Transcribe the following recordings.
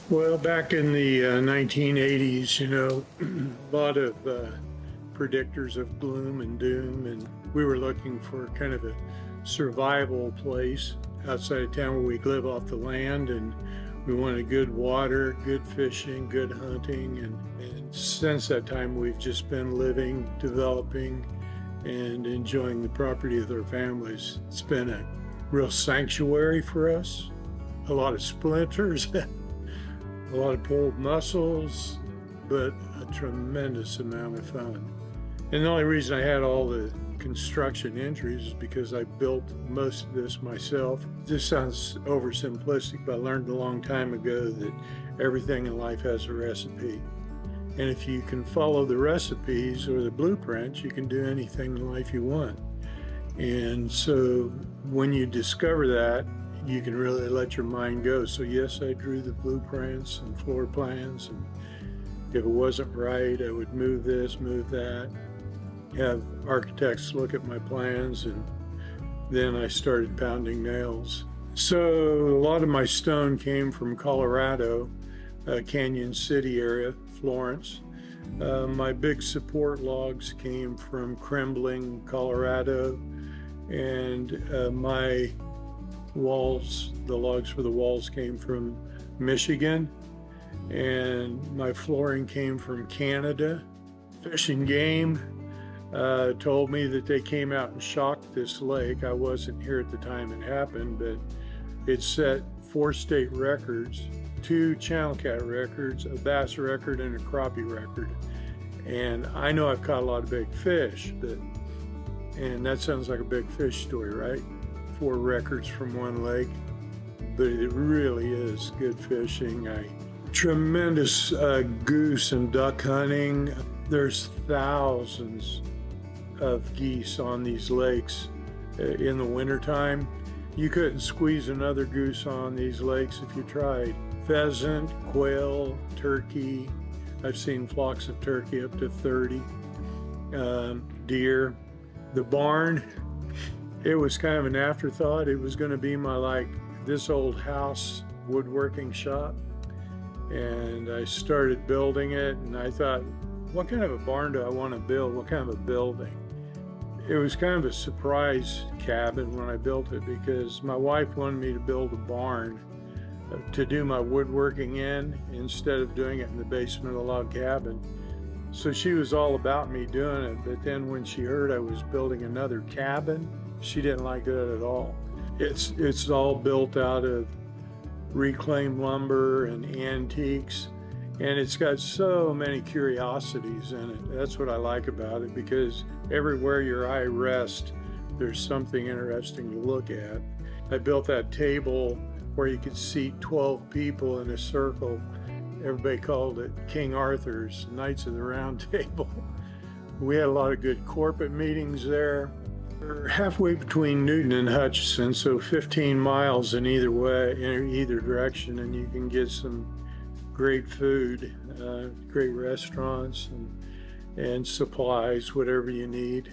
Well, back in the 1980s, a lot of predictors of gloom and doom, and we were looking for kind of a survival place outside of town where we could live off the land, and we wanted good water, good fishing, good hunting, and since that time we've just been living, developing, and enjoying the property of their families. It's been a real sanctuary for us, a lot of splinters. A lot of pulled muscles, but a tremendous amount of fun. And the only reason I had all the construction entries is because I built most of this myself. This sounds oversimplistic, but I learned a long time ago that everything in life has a recipe. And if you can follow the recipes or the blueprints, you can do anything in life you want. And so when you discover that, you can really let your mind go. So yes, I drew the blueprints and floor plans, and if it wasn't right, I would move this, move that, have architects look at my plans, and then I started pounding nails. So a lot of my stone came from Colorado, Canyon City area, Florence. My big support logs came from Kremling, Colorado, and my walls, the logs for the walls came from Michigan, and my flooring came from Canada. Fish and Game told me that they came out and shocked this lake. I wasn't here at the time it happened, but it set 4 state records, 2 channel cat records, a bass record, and a crappie record. And I know I've caught a lot of big fish, and that sounds like a big fish story, right? 4 records from one lake, but it really is good fishing. Tremendous goose and duck hunting. There's thousands of geese on these lakes in the wintertime. You couldn't squeeze another goose on these lakes if you tried. Pheasant, quail, turkey. I've seen flocks of turkey up to 30. Deer. The barn, it was kind of an afterthought. It was going to be my this old house woodworking shop, and I started building it, and I thought, what kind of a barn do I want to build? What kind of a building? It was kind of a surprise cabin when I built it, because my wife wanted me to build a barn to do my woodworking in instead of doing it in the basement of a log cabin. So she was all about me doing it, but then when she heard I was building another cabin, she didn't like that at all. It's all built out of reclaimed lumber and antiques, and it's got so many curiosities in it. That's what I like about it, because everywhere your eye rests, there's something interesting to look at. I built that table where you could seat 12 people in a circle. Everybody called it King Arthur's Knights of the Round Table. We had a lot of good corporate meetings there. We're halfway between Newton and Hutchinson, so 15 miles in either way, in either direction, and you can get some great food, great restaurants, and supplies, whatever you need.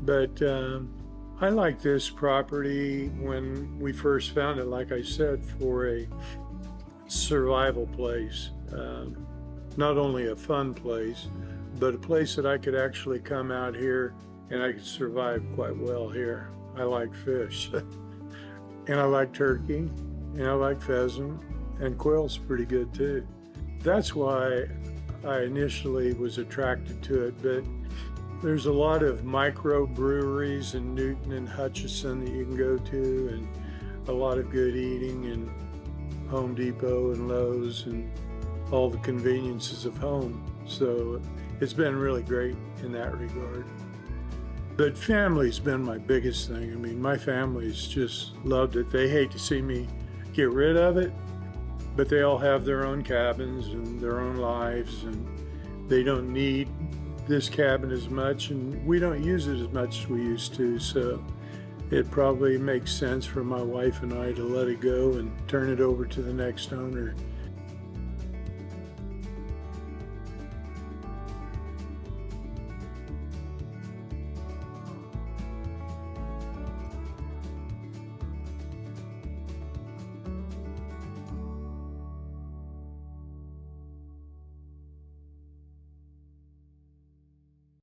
But I like this property when we first found it, like I said, for a survival place. Not only a fun place, but a place that I could actually come out here and I could survive quite well here. I like fish, and I like turkey, and I like pheasant, and quail's pretty good too. That's why I initially was attracted to it, but there's a lot of micro breweries in Newton and Hutchinson that you can go to, and a lot of good eating, and Home Depot and Lowe's and all the conveniences of home. So it's been really great in that regard. But family's been my biggest thing. I mean, my family's just loved it. They hate to see me get rid of it, but they all have their own cabins and their own lives, and they don't need this cabin as much, and we don't use it as much as we used to. So it probably makes sense for my wife and I to let it go and turn it over to the next owner.